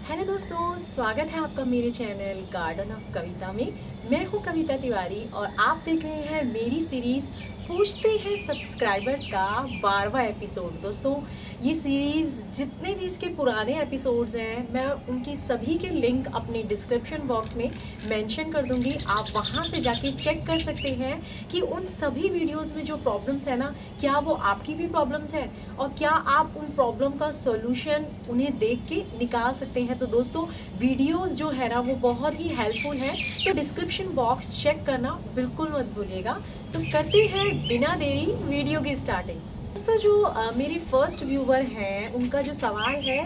Hello दोस्तों, स्वागत है आपका मेरे चैनल गार्डन ऑफ कविता में। मैं हूं कविता तिवारी और आप देख रहे हैं मेरी सीरीज़ पूछते हैं सब्सक्राइबर्स का 12वां एपिसोड। दोस्तों, ये सीरीज़ जितने भी इसके पुराने एपिसोड्स हैं मैं उनकी सभी के लिंक अपने डिस्क्रिप्शन बॉक्स में मेंशन कर दूंगी। आप वहां से जाके चेक कर सकते हैं कि उन सभी वीडियोस में जो प्रॉब्लम्स है ना, क्या वो आपकी भी प्रॉब्लम्स है और क्या आप उन प्रॉब्लम का सॉल्यूशन उन्हें देख के निकाल सकते हैं। तो दोस्तों, वीडियोस जो है ना वो बहुत ही हेल्पफुल है, तो डिस्क्रिप्शन बॉक्स चेक करना बिल्कुल मत भूलिएगा। तो करते हैं बिना देरी वीडियो की स्टार्टिंग। दोस्तों, जो मेरे फर्स्ट व्यूवर हैं उनका जो सवाल है,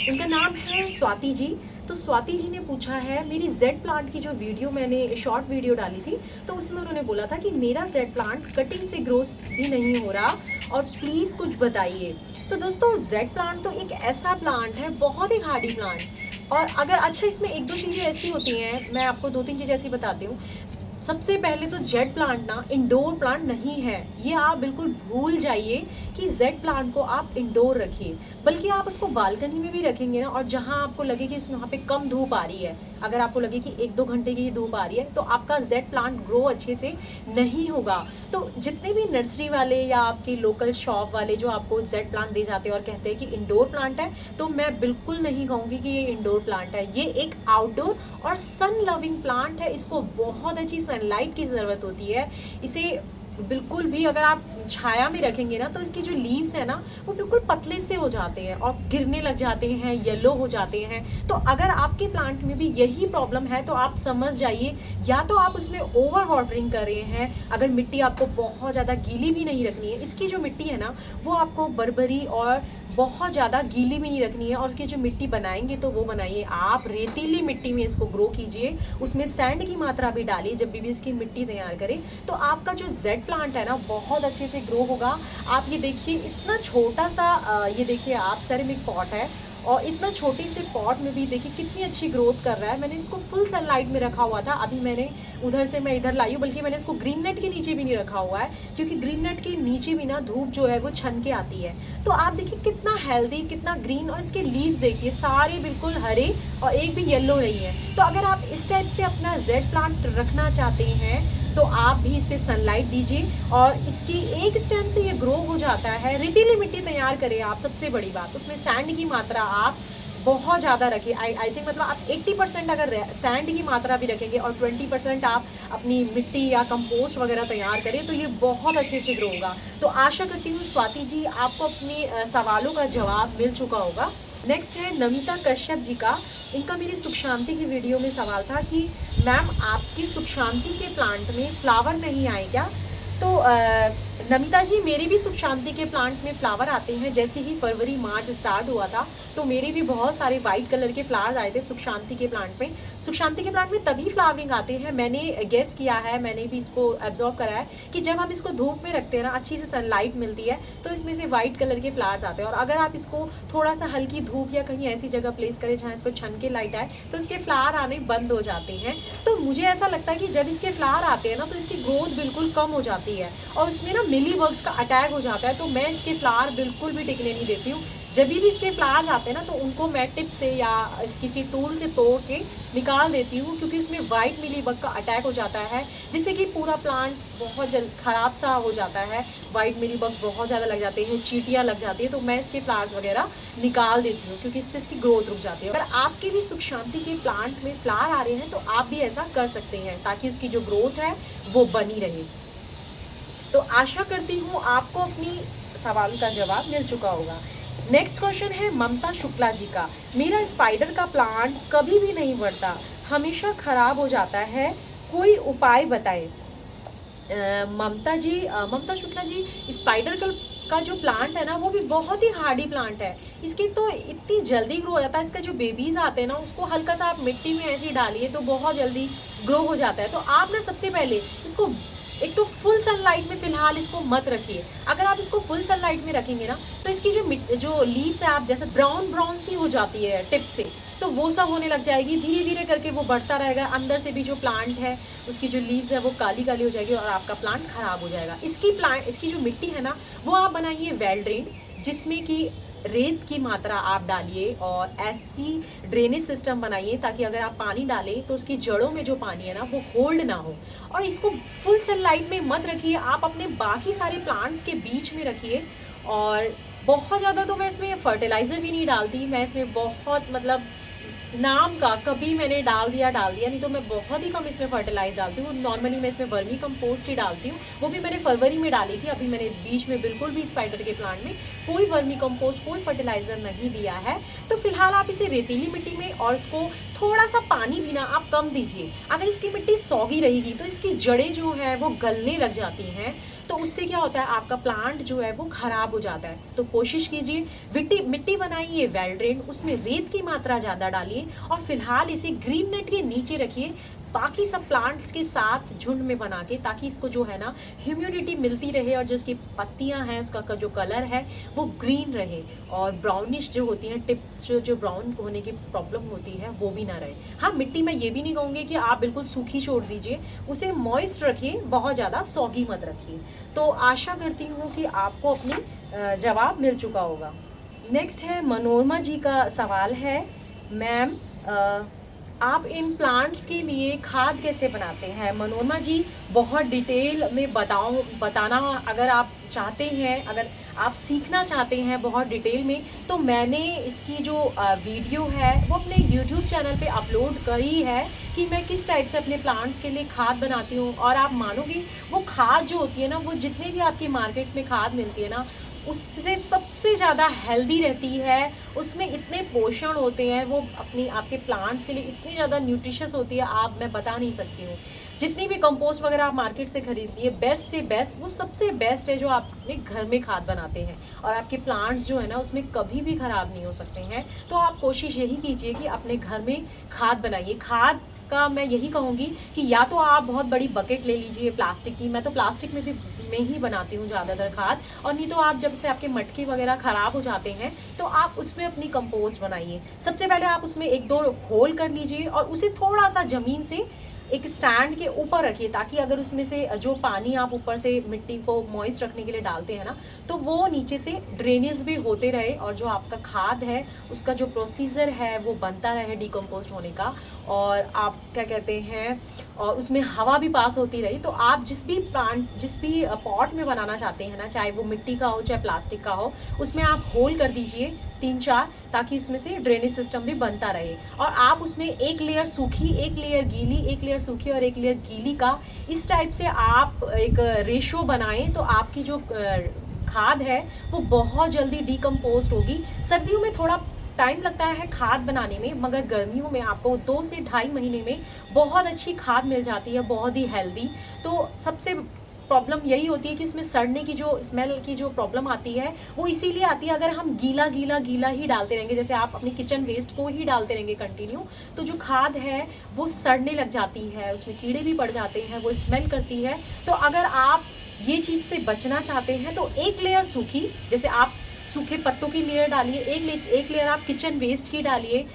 उनका नाम है स्वाति जी। तो स्वाति जी ने पूछा है, मेरी जेड प्लांट की जो वीडियो मैंने शॉर्ट वीडियो डाली थी तो उसमें उन्होंने बोला था कि मेरा जेड प्लांट कटिंग से ग्रोथ भी नहीं हो रहा और प्लीज़ कुछ बताइए। तो दोस्तों, जेड प्लांट तो एक ऐसा प्लांट है, बहुत ही हार्डी प्लांट। और अगर अच्छा, इसमें एक दो चीज़ें ऐसी होती हैं, मैं आपको दो तीन चीज़ें ऐसी बताती हूँ। सबसे पहले तो जेड प्लांट ना इंडोर प्लांट नहीं है, ये आप बिल्कुल भूल जाइए कि जेड प्लांट को आप इंडोर रखिए। बल्कि आप उसको बालकनी में भी रखेंगे ना, और जहां आपको लगे कि वहाँ पे कम धूप आ रही है, अगर आपको लगे कि 1-2 घंटे की धूप आ रही है, तो आपका जेड प्लांट ग्रो अच्छे से नहीं होगा। तो जितने भी नर्सरी वाले या आपके लोकल शॉप वाले जो आपको जेड प्लांट दे जाते हैं और कहते हैं कि इंडोर प्लांट है, तो मैं बिल्कुल नहीं कहूँगी कि ये इंडोर प्लांट है। ये एक आउटडोर और सन लविंग प्लांट है। इसको बहुत अच्छी सनलाइट की ज़रूरत होती है। इसे बिल्कुल भी अगर आप छाया में रखेंगे ना, तो इसकी जो लीव्स है ना वो बिल्कुल पतले से हो जाते हैं और गिरने लग जाते हैं, येलो हो जाते हैं। तो अगर आपके प्लांट में भी यही प्रॉब्लम है तो आप समझ जाइए, या तो आप उसमें ओवर वाटरिंग कर रहे हैं। अगर मिट्टी आपको बहुत ज़्यादा गीली भी नहीं रखनी है, इसकी जो मिट्टी है ना वो आपको बरबरी और बहुत ज़्यादा गीली भी नहीं रखनी है, और उसकी जो मिट्टी बनाएंगे तो वो बनाइए आप रेतीली मिट्टी में इसको ग्रो कीजिए। उसमें सैंड की मात्रा भी डालिए जब भी इसकी मिट्टी तैयार करें, तो आपका जो जेड प्लांट है ना बहुत अच्छे से ग्रो होगा। आप ये देखिए, इतना छोटा सा ये देखिए आप सेरेमिक पॉट है, और इतना छोटे से पॉट में भी देखिए कितनी अच्छी ग्रोथ कर रहा है। मैंने इसको फुल सनलाइट में रखा हुआ था, अभी मैंने उधर से मैं इधर लाई हूँ। बल्कि मैंने इसको ग्रीन नेट के नीचे भी नहीं रखा हुआ है, क्योंकि ग्रीन नेट के नीचे भी ना धूप जो है वो छन के आती है। तो आप देखिए कितना हेल्दी, कितना ग्रीन, और इसके लीव्स देखिए सारे बिल्कुल हरे और एक भी येलो नहीं है। तो अगर आप इस टाइप से अपना जेड प्लांट रखना चाहते हैं तो आप भी इसे सनलाइट दीजिए, और इसकी एक स्टेम से ये ग्रो हो जाता है। रेतीली मिट्टी तैयार करें आप, सबसे बड़ी बात उसमें सैंड की मात्रा आप बहुत ज़्यादा रखिए। आई थिंक मतलब आप 80% अगर सैंड की मात्रा भी रखेंगे और 20% आप अपनी मिट्टी या कंपोस्ट वगैरह तैयार करें, तो ये बहुत अच्छे से ग्रो होगा। तो आशा करती हूँ स्वाति जी आपको अपने सवालों का जवाब मिल चुका होगा। नेक्स्ट है नमिता कश्यप जी का। इनका मेरी सुख शांति की वीडियो में सवाल था कि मैम, आपकी सुख शांति के प्लांट में फ्लावर नहीं आए क्या? तो नमिता जी, मेरी भी सुख शांति के प्लांट में फ्लावर आते हैं। जैसे ही फरवरी मार्च स्टार्ट हुआ था तो मेरे भी बहुत सारे वाइट कलर के फ्लावर्स आए थे सुख शांति के प्लांट में। सुख शांति के प्लांट में तभी फ्लावरिंग आते हैं, मैंने गेस किया है, मैंने भी इसको ऑब्जर्व करा है कि जब हम इसको धूप में रखते हैं ना, अच्छी से सनलाइट मिलती है, तो इसमें से वाइट कलर के फ्लावर्स आते हैं। और अगर आप इसको थोड़ा सा हल्की धूप या कहीं ऐसी जगह प्लेस करें जहाँ इसको छन के लाइट आए, तो इसके फ्लावर आने बंद हो जाते हैं। तो मुझे ऐसा लगता है कि जब इसके फ्लावर आते हैं ना, तो इसकी ग्रोथ बिल्कुल कम हो जाती है और उसमें ना मिली बग्स का अटैक हो जाता है। तो मैं इसके फ्लावर बिल्कुल भी टिकने नहीं देती हूँ। जब भी इसके फ्लावर्स आते हैं ना, तो उनको मैं टिप से या किसी टूल से तोड़ के निकाल देती हूँ, क्योंकि उसमें वाइट मिली बग का अटैक हो जाता है, जिससे कि पूरा प्लांट बहुत जल्द ख़राब सा हो जाता है। वाइट मिली बग्स बहुत ज़्यादा लग जाते हैं, चींटियाँ लग जाती है, तो मैं इसके फ्लावर्स वगैरह निकाल देती हूँ, क्योंकि इससे इसकी ग्रोथ रुक जाती है। अगर आपके भी सुख शांति के प्लांट में फ्लावर आ रहे हैं तो आप भी ऐसा कर सकते हैं, ताकि उसकी जो ग्रोथ है वो बनी रहे। तो आशा करती हूँ आपको अपनी सवाल का जवाब मिल चुका होगा। नेक्स्ट क्वेश्चन है ममता शुक्ला जी का। मेरा स्पाइडर का प्लांट कभी भी नहीं बढ़ता, हमेशा खराब हो जाता है, कोई उपाय बताएं। ममता शुक्ला जी, स्पाइडर का जो प्लांट है ना वो भी बहुत ही हार्डी प्लांट है। इसकी तो इतनी जल्दी ग्रो हो जाता है। इसका जो बेबीज आते हैं ना, उसको हल्का सा आप मिट्टी में ऐसे डालिए तो बहुत जल्दी ग्रो हो जाता है। तो आप ना सबसे पहले इसको एक तो फुल सनलाइट में फिलहाल इसको मत रखिए। अगर आप इसको फुल सनलाइट में रखेंगे ना, तो इसकी जो लीव्स है आप जैसे ब्राउन ब्राउन सी हो जाती है टिप से, तो वो सब होने लग जाएगी। धीरे धीरे करके वो बढ़ता रहेगा, अंदर से भी जो प्लांट है उसकी जो लीव्स है वो काली काली हो जाएगी और आपका प्लांट खराब हो जाएगा। इसकी जो मिट्टी है ना वो आप बनाइए वेल ड्रेन, जिसमें कि रेत की मात्रा आप डालिए और ऐसी ड्रेनेज सिस्टम बनाइए ताकि अगर आप पानी डालें तो उसकी जड़ों में जो पानी है ना वो होल्ड ना हो। और इसको फुल सनलाइट में मत रखिए, आप अपने बाकी सारे प्लांट्स के बीच में रखिए। और बहुत ज़्यादा तो मैं इसमें फर्टिलाइज़र भी नहीं डालती, मैं इसमें बहुत मतलब नाम का कभी मैंने डाल दिया, नहीं तो मैं बहुत ही कम इसमें फर्टिलाइज डालती हूँ। नॉर्मली मैं इसमें वर्मी कंपोस्ट ही डालती हूँ, वो भी मैंने फरवरी में डाली थी। अभी मैंने बीच में बिल्कुल भी स्पाइडर के प्लांट में कोई वर्मी कंपोस्ट, कोई फर्टिलाइज़र नहीं दिया है। तो फिलहाल आप इसे रेतीली मिट्टी में, और इसको थोड़ा सा पानी भी ना आप कम दीजिए। अगर इसकी मिट्टी सौगी रहेगी तो इसकी जड़ें जो है वो गलने लग जाती हैं, तो उससे क्या होता है आपका प्लांट जो है वो खराब हो जाता है। तो कोशिश कीजिए मिट्टी बनाइए वेल ड्रेन, उसमें रेत की मात्रा ज़्यादा डालिए और फिलहाल इसे ग्रीन नेट के नीचे रखिए, बाकी सब प्लांट्स के साथ झुंड में बना के, ताकि इसको जो है ना ह्यूमिडिटी मिलती रहे और जो इसकी पत्तियां हैं उसका जो कलर है वो ग्रीन रहे और ब्राउनिश जो होती हैं टिप जो ब्राउन होने की प्रॉब्लम होती है वो भी ना रहे। हाँ, मिट्टी मैं ये भी नहीं कहूँगी कि आप बिल्कुल सूखी छोड़ दीजिए, उसे मॉइस्ट रखिए, बहुत ज़्यादा सॉगी मत रखिए। तो आशा करती हूँ कि आपको अपनी जवाब मिल चुका होगा। नेक्स्ट है मनोरमा जी का सवाल है, मैम आप इन प्लांट्स के लिए खाद कैसे बनाते हैं? मनोरमा जी, बहुत डिटेल में बताना अगर आप चाहते हैं, अगर आप सीखना चाहते हैं बहुत डिटेल में, तो मैंने इसकी जो वीडियो है वो अपने यूट्यूब चैनल पे अपलोड करी है कि मैं किस टाइप से अपने प्लांट्स के लिए खाद बनाती हूँ। और आप मानोगे वो खाद जो होती है ना, वो जितने भी आपकी मार्केट्स में खाद मिलती है ना, उससे सबसे ज़्यादा हेल्दी रहती है, उसमें इतने पोषण होते हैं, वो आपके प्लांट्स के लिए इतनी ज़्यादा न्यूट्रिशियस होती है, मैं बता नहीं सकती हूँ। जितनी भी कंपोस्ट वगैरह आप मार्केट से खरीदिए, बेस्ट से बेस्ट, वो सबसे बेस्ट है जो आप अपने घर में खाद बनाते हैं, और आपके प्लांट्स जो है ना उसमें कभी भी ख़राब नहीं हो सकते हैं। तो आप कोशिश यही कीजिए कि अपने घर में खाद बनाइए। खाद का मैं यही कहूँगी कि या तो आप बहुत बड़ी बकेट ले लीजिए प्लास्टिक की, मैं तो प्लास्टिक में ही बनाती हूँ ज़्यादातर खाद, और नहीं तो आप जब से आपके मटके वगैरह ख़राब हो जाते हैं तो आप उसमें अपनी कंपोस्ट बनाइए। सबसे पहले आप उसमें 1-2 होल कर लीजिए और उसे थोड़ा सा ज़मीन से एक स्टैंड के ऊपर रखिए, ताकि अगर उसमें से जो पानी आप ऊपर से मिट्टी को मॉइस्ट रखने के लिए डालते हैं ना, तो वो नीचे से ड्रेनेज भी होते रहे और जो आपका खाद है उसका जो प्रोसीजर है वो बनता रहे डिकम्पोस्ट होने का, और आप क्या कहते हैं, और उसमें हवा भी पास होती रही। तो आप जिस भी पॉट में बनाना चाहते हैं ना, चाहे वो मिट्टी का हो चाहे प्लास्टिक का हो, उसमें आप होल कर दीजिए 3-4, ताकि उसमें से ड्रेनेज सिस्टम भी बनता रहे। और आप उसमें एक लेयर सूखी, एक लेयर गीली, एक लेयर सूखी और एक लेयर गीली का, इस टाइप से आप एक रेशो बनाएं, तो आपकी जो खाद है वो बहुत जल्दी डिकम्पोस्ट होगी। सर्दियों में थोड़ा टाइम लगता है खाद बनाने में, मगर गर्मियों में आपको 2 से 2.5 महीने में बहुत अच्छी खाद मिल जाती है, बहुत ही हेल्दी। तो सबसे प्रॉब्लम यही होती है कि उसमें सड़ने की जो स्मेल की जो प्रॉब्लम आती है वो इसीलिए आती है, अगर हम गीला गीला गीला ही डालते रहेंगे, जैसे आप अपनी किचन वेस्ट को ही डालते रहेंगे कंटिन्यू, तो जो खाद है वो सड़ने लग जाती है, उसमें कीड़े भी पड़ जाते हैं, वो स्मेल करती है। तो अगर आप ये चीज़ से बचना चाहते हैं तो एक लेयर सूखी, जैसे आप सूखे पत्तों की लेयर डालिए, एक लेयर आप किचन वेस्ट की डालिए,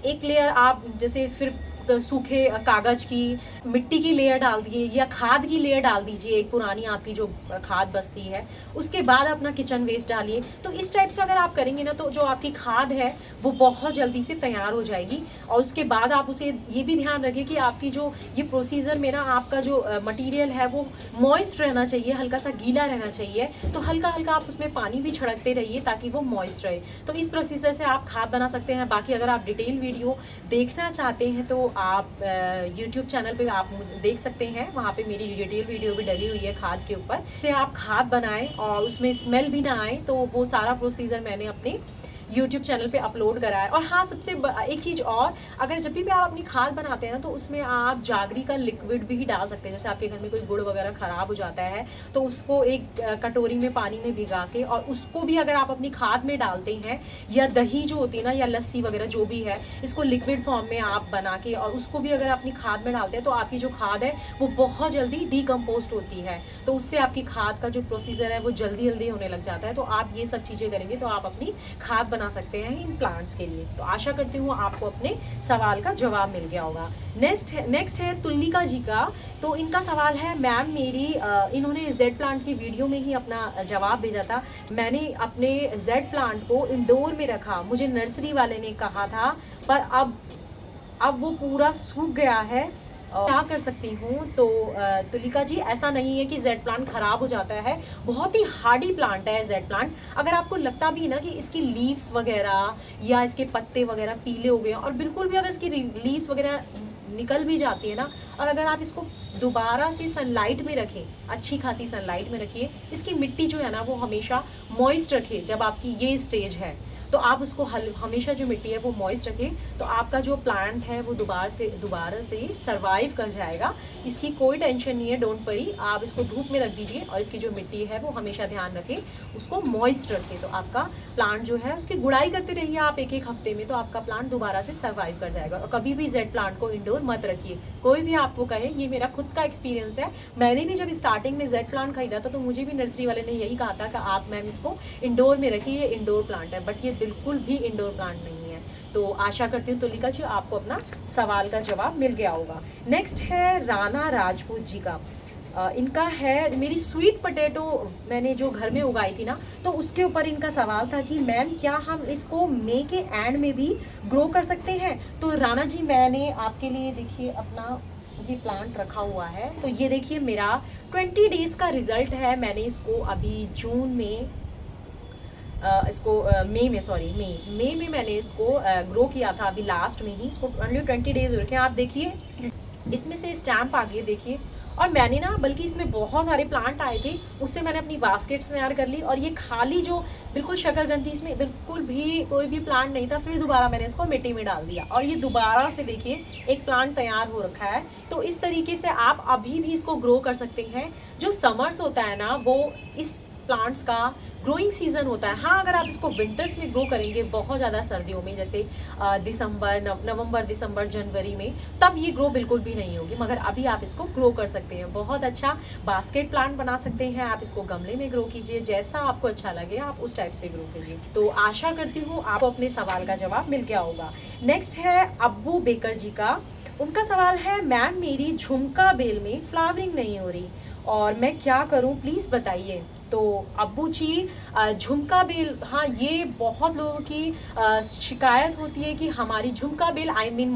एक लेयर आप जैसे फिर सूखे कागज की मिट्टी की लेयर डाल दिए, या खाद की लेयर डाल दीजिए, एक पुरानी आपकी जो खाद बचती है, उसके बाद अपना किचन वेस्ट डालिए। तो इस टाइप से अगर आप करेंगे ना, तो जो आपकी खाद है वो बहुत जल्दी से तैयार हो जाएगी। और उसके बाद आप उसे ये भी ध्यान रखिए कि आपकी जो ये प्रोसीजर में ना, आपका जो मटीरियल है वो मॉइस्ट रहना चाहिए, हल्का सा गीला रहना चाहिए। तो हल्का हल्का आप उसमें पानी भी छिड़कते रहिए ताकि वो मॉइस्ट रहे। तो इस प्रोसीजर से आप खाद बना सकते हैं। बाकी अगर आप डिटेल वीडियो देखना चाहते हैं तो आप YouTube चैनल पे आप देख सकते हैं, वहाँ पे मेरी डिटेल वीडियो भी डली हुई है खाद के ऊपर। से आप खाद बनाएं और उसमें स्मेल भी ना आए, तो वो सारा प्रोसीजर मैंने अपने YouTube चैनल पे अपलोड करा है। और हाँ, सबसे एक चीज़ और, अगर जब भी आप अपनी खाद बनाते हैं ना, तो उसमें आप जागरी का लिक्विड भी डाल सकते हैं। जैसे आपके घर में कोई गुड़ वगैरह ख़राब हो जाता है तो उसको एक कटोरी में पानी में भिगा के, और उसको भी अगर आप अपनी खाद में डालते हैं, या दही जो होती है ना, या लस्सी वगैरह जो भी है, इसको लिक्विड फॉर्म में आप बना के और उसको भी अगर अपनी खाद में डालते हैं, तो आपकी जो खाद है वो बहुत जल्दी डिकम्पोस्ट होती है। तो उससे आपकी खाद का जो प्रोसीजर है वो जल्दी जल्दी होने लग जाता है। तो आप ये सब चीज़ें करेंगे तो आप अपनी खाद बना सकते हैं इन प्लांट्स के लिए। तो आशा करती हूँ आपको अपने सवाल का जवाब मिल गया होगा। नेक्स्ट है तुलिका जी का। तो इनका सवाल है, मैम मेरी इन्होंने जेड प्लांट की वीडियो में ही अपना जवाब भेजा था। मैंने अपने जेड प्लांट को इंडोर में रखा, मुझे नर्सरी वाले ने कहा था, पर अब वो पूरा सूख गया है, क्या कर सकती हूँ? तो तुलिका जी, ऐसा नहीं है कि जेड प्लांट खराब हो जाता है, बहुत ही हार्डी प्लांट है जेड प्लांट। अगर आपको लगता भी ना कि इसकी लीव्स वगैरह या इसके पत्ते वगैरह पीले हो गए, और बिल्कुल भी अगर इसकी लीव्स वगैरह निकल भी जाती है ना, और अगर आप इसको दोबारा से सनलाइट में रखें, अच्छी खासी सनलाइट में रखिए, इसकी मिट्टी जो है ना वो हमेशा मॉइस्ट रखिए। जब आपकी ये स्टेज है तो आप उसको हमेशा जो मिट्टी है वो मॉइस्ट रखें, तो आपका जो प्लांट है वो दोबारा से सर्वाइव कर जाएगा। इसकी कोई टेंशन नहीं है, डोंट वरी। आप इसको धूप में रख दीजिए और इसकी जो मिट्टी है वो हमेशा ध्यान रखें, उसको मॉइस्ट रखें, तो आपका प्लांट जो है उसकी गुड़ाई करते रहिए आप एक हफ्ते में, तो आपका प्लांट दोबारा से सर्वाइव कर जाएगा। और कभी भी जेड प्लांट को इंडोर मत रखिए। कोई भी आपको कहे, ये मेरा खुद का एक्सपीरियंस है, मैंने भी जब स्टार्टिंग में जेड प्लांट खरीदा था तो मुझे भी नर्सरी वाले ने यही कहा था कि आप मैम इसको इंडोर में रखिए, ये इंडोर प्लांट है, बट ये बिल्कुल भी इंडोर प्लांट नहीं है। तो आशा करती हूँ तुलिका जी आपको अपना सवाल का जवाब मिल गया होगा। नेक्स्ट है राणा राजपूत जी का। इनका है, मेरी स्वीट पोटैटो मैंने जो घर में उगाई थी ना, तो उसके ऊपर इनका सवाल था कि मैम क्या हम इसको मई के एंड में भी ग्रो कर सकते हैं? तो राणा जी, मैंने आपके लिए देखिए अपना ये प्लांट रखा हुआ है। तो ये देखिए मेरा 20 डेज़ का रिजल्ट है। मैंने इसको अभी जून में मई में मैंने इसको ग्रो किया था, अभी लास्ट में ही। इसको ओनली 20 डेज हो रखे हैं। आप देखिए इसमें से स्टैम्प आ गए, देखिए। और मैंने ना, बल्कि इसमें बहुत सारे प्लांट आए थे, उससे मैंने अपनी बास्केट्स तैयार कर ली। और ये खाली जो बिल्कुल शकरकंदी, इसमें बिल्कुल भी कोई भी प्लांट नहीं था। फिर दोबारा मैंने इसको मिट्टी में डाल दिया और ये दोबारा से देखिए एक प्लांट तैयार हो रखा है। तो इस तरीके से आप अभी भी इसको ग्रो कर सकते हैं। जो समर्स होता है ना, वो इस प्लांट्स का ग्रोइंग सीजन होता है। हाँ, अगर आप इसको विंटर्स में ग्रो करेंगे, बहुत ज़्यादा सर्दियों में, जैसे नवंबर, दिसंबर, जनवरी में, तब ये ग्रो बिल्कुल भी नहीं होगी। मगर अभी आप इसको ग्रो कर सकते हैं। बहुत अच्छा बास्केट प्लांट बना सकते हैं आप। इसको गमले में ग्रो कीजिए, जैसा आपको अच्छा लगे आप उस टाइप से ग्रो कीजिए। तो आशा करती हूँ आपको अपने सवाल का जवाब मिल गया होगा। नेक्स्ट है अब्बू बेकर जी का। उनका सवाल है, मैम मेरी झुमका बेल में फ्लावरिंग नहीं हो रही और मैं क्या करूँ, प्लीज़ बताइए। तो अब्बू जी, झुमका बेल, हाँ, ये बहुत लोगों की शिकायत होती है कि हमारी झुमका बेल, आई मीन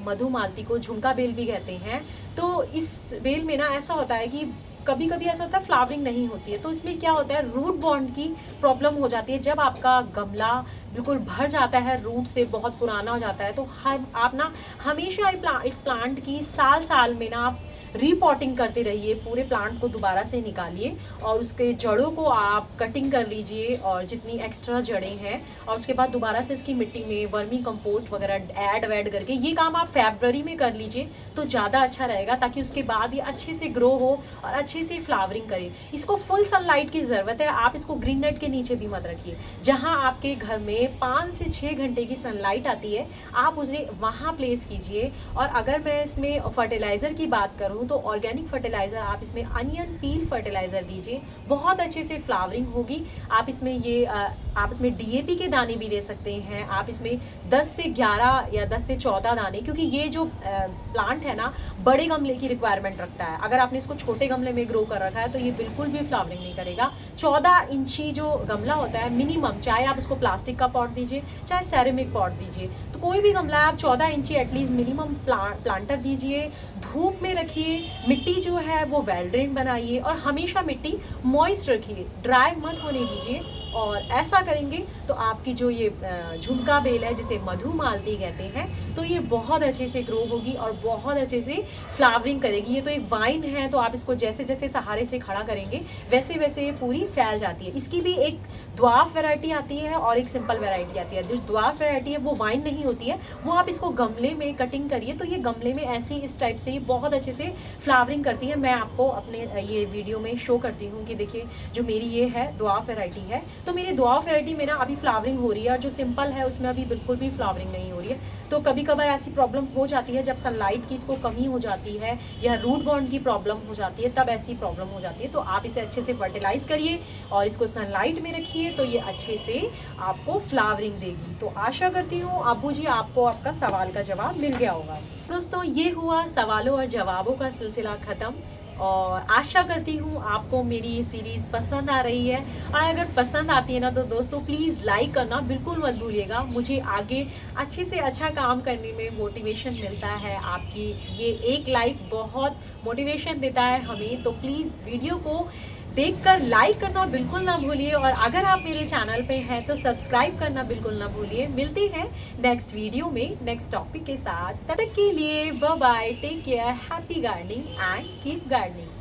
मधुमालती को झुमका बेल भी कहते हैं। तो इस बेल में ना ऐसा होता है कि कभी कभी ऐसा होता है फ्लावरिंग नहीं होती है। तो इसमें क्या होता है, रूट बॉन्ड की प्रॉब्लम हो जाती है। जब आपका गमला बिल्कुल भर जाता है रूट से, बहुत पुराना हो जाता है, तो आप ना हमेशा इस प्लांट की साल में ना आप रीपॉटिंग करते रहिए। पूरे प्लांट को दोबारा से निकालिए और उसके जड़ों को आप कटिंग कर लीजिए, और जितनी एक्स्ट्रा जड़ें हैं, और उसके बाद दोबारा से इसकी मिट्टी में वर्मी कंपोस्ट वगैरह ऐड करके, ये काम आप फरवरी में कर लीजिए तो ज़्यादा अच्छा रहेगा, ताकि उसके बाद ये अच्छे से ग्रो हो और अच्छे से फ्लावरिंग करे। इसको फुल सनलाइट की ज़रूरत है। आप इसको ग्रीन नेट के नीचे भी मत रखिए। जहाँ आपके घर में 5 से 6 घंटे की सनलाइट आती है, आप उसे वहाँ प्लेस कीजिए। और अगर मैं इसमें फर्टिलाइज़र की बात करूँ तो ऑर्गेनिक फर्टिलाइज़र आप इसमें अनियन पील फर्टिलाइज़र दीजिए, बहुत अच्छे से फ्लावरिंग होगी। आप इसमें डीएपी के दाने भी दे सकते हैं। आप इसमें 10 से 11 या 10 से 14 दाने, क्योंकि ये जो प्लांट है ना, बड़े गमले की रिक्वायरमेंट रखता है। अगर आपने इसको छोटे गमले में ग्रो कर रखा है तो ये बिल्कुल भी फ्लावरिंग नहीं करेगा। 14 इंची जो गमला होता है मिनिमम, चाहे आप इसको प्लास्टिक का पॉट दीजिए चाहे सेरेमिक पॉट दीजिए, तो कोई भी गमला आप 14 इंची एटलीस्ट मिनिमम प्लांटर दीजिए। धूप में रखिए, मिट्टी जो है वो वेल ड्रेन बनाइए, और हमेशा मिट्टी मॉइस्ट रखिए, ड्राई मत होने दीजिए। और ऐसा करेंगे तो आपकी जो ये झुमका बेल है, जिसे मधुमालती कहते हैं, तो ये बहुत अच्छे से ग्रो होगी और बहुत अच्छे से फ्लावरिंग करेगी। ये तो एक वाइन है, तो आप इसको जैसे जैसे सहारे से खड़ा करेंगे वैसे वैसे ये पूरी फैल जाती है। इसकी भी एक द्वार्फ वैरायटी आती है और एक सिंपल वैरायटी आती है। जो द्वार्फ वैरायटी है वो वाइन नहीं होती है वो आप इसको गमले में कटिंग करिए, तो ये गमले में ऐसे इस टाइप से बहुत अच्छे से फ्लावरिंग करती है। मैं आपको अपने ये वीडियो में शो करती हूँ कि देखिए जो मेरी ये है द्वाफ वैरायटी है, तो मेरी द्वाफ वैरायटी में ना अभी फ्लावरिंग हो रही है, और जो सिंपल है उसमें अभी बिल्कुल भी फ्लावरिंग नहीं हो रही है। तो कभी कभार ऐसी प्रॉब्लम हो जाती है जब सनलाइट की इसको कमी हो जाती है या रूट बॉन्ड की प्रॉब्लम हो जाती है, तब ऐसी प्रॉब्लम हो जाती है। तो आप इसे अच्छे से फर्टिलाइज करिए और इसको सनलाइट में रखिए, तो ये अच्छे से आपको फ्लावरिंग देगी। तो आशा करती हूँ अब्बू जी आपको आपका सवाल का जवाब मिल गया होगा। दोस्तों ये हुआ सवालों और जवाबों का सिलसिला ख़त्म, और आशा करती हूँ आपको मेरी ये सीरीज़ पसंद आ रही है। और अगर पसंद आती है ना तो दोस्तों प्लीज़ लाइक करना बिल्कुल मत भूलिएगा। मुझे आगे अच्छे से अच्छा काम करने में मोटिवेशन मिलता है, आपकी ये एक लाइक बहुत मोटिवेशन देता है हमें। तो प्लीज़ वीडियो को देखकर लाइक करना बिल्कुल ना भूलिए, और अगर आप मेरे चैनल पे हैं तो सब्सक्राइब करना बिल्कुल ना भूलिए। मिलते हैं नेक्स्ट वीडियो में नेक्स्ट टॉपिक के साथ। तब तक के लिए bye bye, take care, happy gardening and keep gardening.